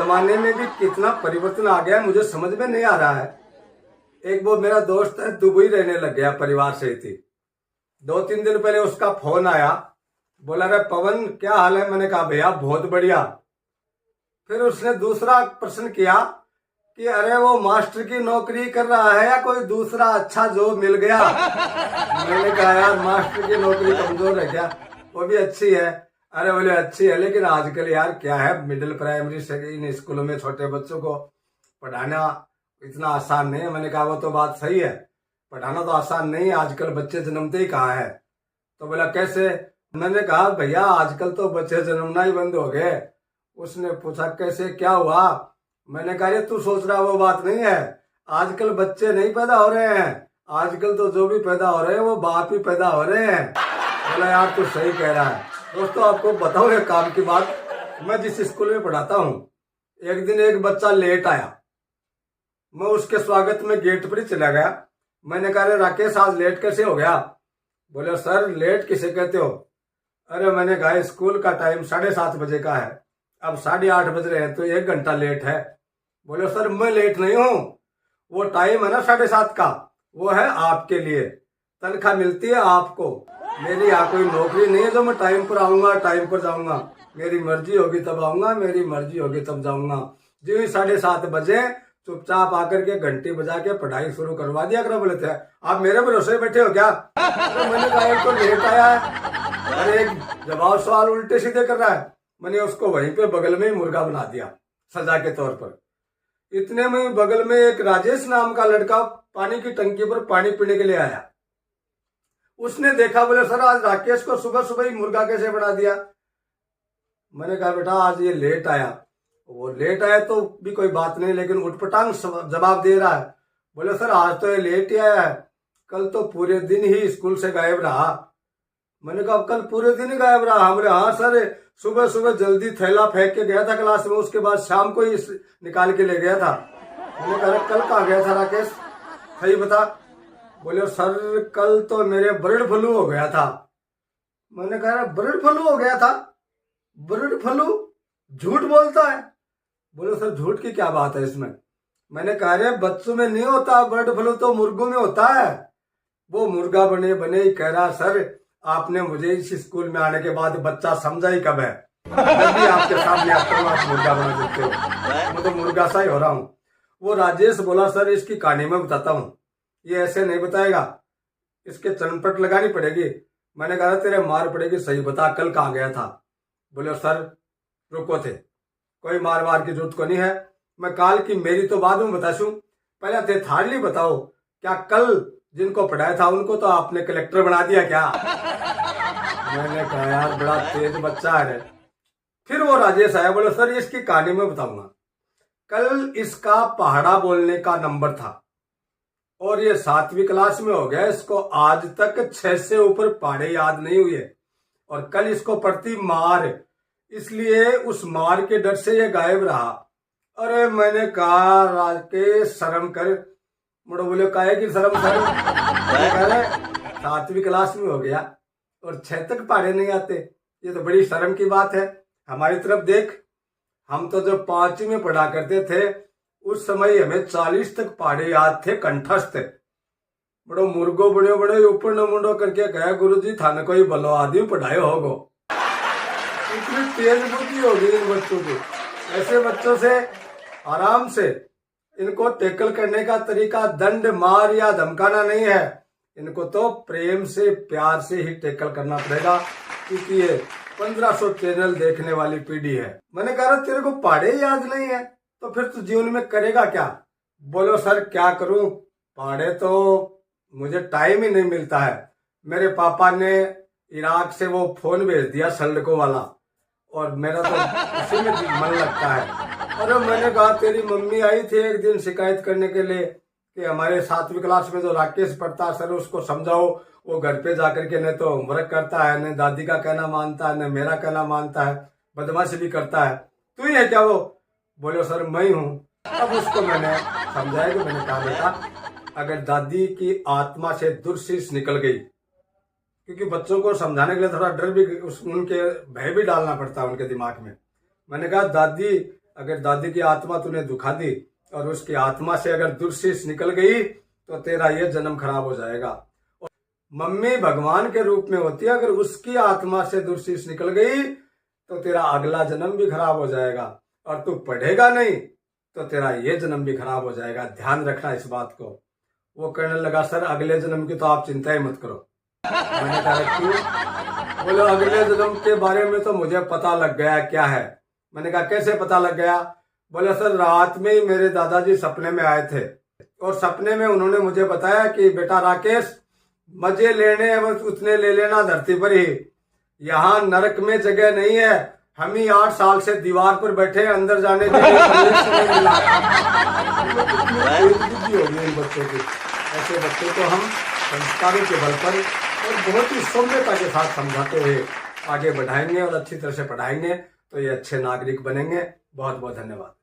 जमाने में भी कितना परिवर्तन आ गया है मुझे समझ में नहीं आ रहा है। एक वो मेरा दोस्त है, दुबई रहने लग गया परिवार से थी। 2-3 दिन पहले उसका फोन आया, बोला रे पवन क्या हाल है। मैंने कहा भैया बहुत बढ़िया। फिर उसने दूसरा प्रश्न किया कि अरे वो मास्टर की नौकरी कर रहा है या कोई दूसरा अच्छा जॉब मिल गया। मैंने कहा यार मास्टर की नौकरी कमजोर है क्या, वो भी अच्छी है। अरे बोले अच्छी है लेकिन आजकल यार क्या है, मिडिल प्राइमरी से इन स्कूलों में छोटे बच्चों को पढ़ाना इतना आसान नहीं है। मैंने कहा वो तो बात सही है, पढ़ाना तो आसान नहीं है, आजकल बच्चे जन्मते ही कहाँ है। तो बोला कैसे। मैंने कहा भैया आजकल तो बच्चे जन्मना ही बंद हो गए। उसने पूछा कैसे क्या हुआ। मैंने कहा ये तू सोच रहा वो बात नहीं है, आजकल बच्चे नहीं पैदा हो रहे हैं, आजकल तो जो भी पैदा हो रहे हैं वो बाप ही पैदा हो रहे हैं। बोला यार तू सही कह रहा है। दोस्तों आपको बताओ एक काम की बात, मैं जिस स्कूल में पढ़ाता हूँ एक दिन एक बच्चा लेट आया। मैं उसके स्वागत में गेट पर ही चला गया। मैंने कहा अरे राकेश आज लेट कैसे हो गया। बोले सर लेट किसे कहते हो। अरे मैंने कहा स्कूल का टाइम 7:30 बजे का है, अब 8:30 बज रहे हैं तो 1 घंटा लेट है। बोले सर मैं लेट नहीं हूँ, वो टाइम है ना 7:30 का, वो है आपके लिए, तनख्वाह मिलती है आपको। मेरी यहाँ कोई नौकरी नहीं है जो मैं टाइम पर आऊंगा टाइम पर जाऊंगा, मेरी मर्जी होगी तब आऊंगा, मेरी मर्जी होगी तब जाऊंगा। जो ही 7:30 बजे चुपचाप आकर के घंटी बजा के पढ़ाई शुरू करवा दिया करो। बोले थे आप मेरे भरोसे बैठे हो क्या। तो मैंने कहा एक तो लेट आया है, अरे एक जवाब सवाल उल्टे सीधे कर रहा है। मैंने उसको वहीं पे बगल में ही मुर्गा बना दिया सजा के तौर पर। इतने में बगल में एक राजेश नाम का लड़का पानी की टंकी पर पानी पीने के लिए आया। उसने देखा, बोले सर आज राकेश को सुबह सुबह ही मुर्गा कैसे बना दिया। मैंने कहा बेटा आज ये लेट आया। वो लेट आया तो भी कोई बात नहीं, लेकिन उठपटांग जवाब दे रहा है। बोले सर आज तो ये लेट ही आया है, कल तो पूरे दिन ही स्कूल से गायब रहा। मैंने कहा कल पूरे दिन ही गायब रहा। बोले हाँ सर सुबह सुबह जल्दी थैला फेंक के गया था क्लास में, उसके बाद शाम को ही निकाल के ले गया था। मैंने कहा कल कहाँ गया था राकेश, सही बता। बोले सर कल तो मेरे बर्ड फ्लू हो गया था। मैंने कहा बर्ड फ्लू हो गया था, बर्ड फ्लू झूठ बोलता है। बोले सर झूठ की क्या बात है इसमें। मैंने कहा रे बच्चों में नहीं होता बर्ड फ्लू, तो मुर्गों में होता है। वो मुर्गा बने बने ही कह रहा सर आपने मुझे इस स्कूल में आने के बाद बच्चा समझा ही कब है, मैं भी आपके सामने आता हूँ आप मुर्गा बना सकते हो, मैं तो मुर्गा सा ही हो रहा हूँ। वो राजेश बोला सर इसकी कहानी में बताता हूँ, ये ऐसे नहीं बताएगा, इसके चनपट लगानी पड़ेगी। मैंने कहा तेरे मार पड़ेगी, सही बता कल कहाँ गया था। बोले सर रुको थे, कोई मार वार की जरूरत को नहीं है, मैं काल की मेरी तो बाद में बताशू, पहले थे थारली बताओ क्या कल जिनको पढ़ाया था उनको तो आपने कलेक्टर बना दिया क्या। मैंने कहा यार बड़ा तेज बच्चा है। फिर वो राजेश आया, बोले सर इसकी कहानी में बताऊंगा। कल इसका पहाड़ा बोलने का नंबर था और ये 7वीं क्लास में हो गया, इसको आज तक 6 से ऊपर पहाड़े याद नहीं हुए और कल इसको पड़ती मार, इसलिए उस मार के डर से ये गायब रहा। अरे मैंने कहा राकेश शर्म कर। मुड़ो बोले काहे की शर्म कर। कह रहे 7वीं क्लास में हो गया और 6 तक पहाड़े नहीं आते, ये तो बड़ी शर्म की बात है। हमारी तरफ देख, हम तो जब 5वीं में पढ़ा करते थे उस समय हमें 40 तक पहाड़े याद थे कंठस्थ। बड़ो मुर्गो बड़े बड़े ऊपर न मुंडो करके कहा गुरुजी थाने कोई भलो आदमी पढ़ाए होगो। इतनी तेज बुद्धि होगी इन बच्चों की। ऐसे बच्चों से आराम से इनको टैकल करने का तरीका दंड मार या धमकाना नहीं है, इनको तो प्रेम से प्यार से ही टैकल करना पड़ेगा, क्योंकि ये 1500 चैनल देखने वाली पीढ़ी है। मैंने कहा तेरे को पहाड़े याद नहीं है तो फिर तू जीवन में करेगा क्या। बोलो सर क्या करूं, पहाड़े तो मुझे टाइम ही नहीं मिलता है। मेरे पापा ने इराक से वो फोन भेज दिया सल्डको वाला और मेरा तो उसी में मन लगता है। अरे मैंने कहा तेरी मम्मी आई थी एक दिन शिकायत करने के लिए कि हमारे 7वीं क्लास में जो राकेश पढ़ता है सर उसको समझाओ, वो घर पे जाकर के न तो होमवर्क करता है, न दादी का कहना मानता है, न मेरा कहना मानता है, बदमाशी भी करता है, तू ही है क्या वो। बोलो सर मैं ही हूँ। अब उसको मैंने समझाया कि मैंने कहा बेटा अगर दादी की आत्मा से दुर्शीष निकल गई, क्योंकि बच्चों को समझाने के लिए थोड़ा डर भी उनके भय भी डालना पड़ता है उनके दिमाग में। मैंने कहा दादी अगर दादी की आत्मा तूने दुखा दी और उसकी आत्मा से अगर दुर्शीष निकल गई तो तेरा ये जन्म खराब हो जाएगा। और मम्मी भगवान के रूप में होती है, अगर उसकी आत्मा से दुर्शीष निकल गई तो तेरा अगला जन्म भी खराब हो जाएगा, और तू पढ़ेगा नहीं तो तेरा ये जन्म भी खराब हो जाएगा। ध्यान रखना इस बात को। वो कहने लगा, सर अगले जन्म की तो आप चिंता ही मत करो। मैंने कहा क्यों? बोले अगले जन्म के बारे में तो मुझे पता लग गया क्या है। मैंने कहा कैसे पता लग गया? बोले सर रात में ही मेरे दादाजी सपने में आए थे और सपने में उन्होंने मुझे बताया कि बेटा राकेश, मजे लेने हैं बस उतने ले लेना धरती पर ही, यहाँ नरक में जगह नहीं है। हम ही 8 साल से दीवार पर बैठे अंदर जाने के लिए समय मिला। होगी इन बच्चों की। ऐसे बच्चों को हम संस्कारों के बल पर और बहुत ही सौम्यता के साथ समझाते हुए आगे बढ़ाएंगे और अच्छी तरह से पढ़ाएंगे तो ये अच्छे नागरिक बनेंगे। बहुत बहुत धन्यवाद।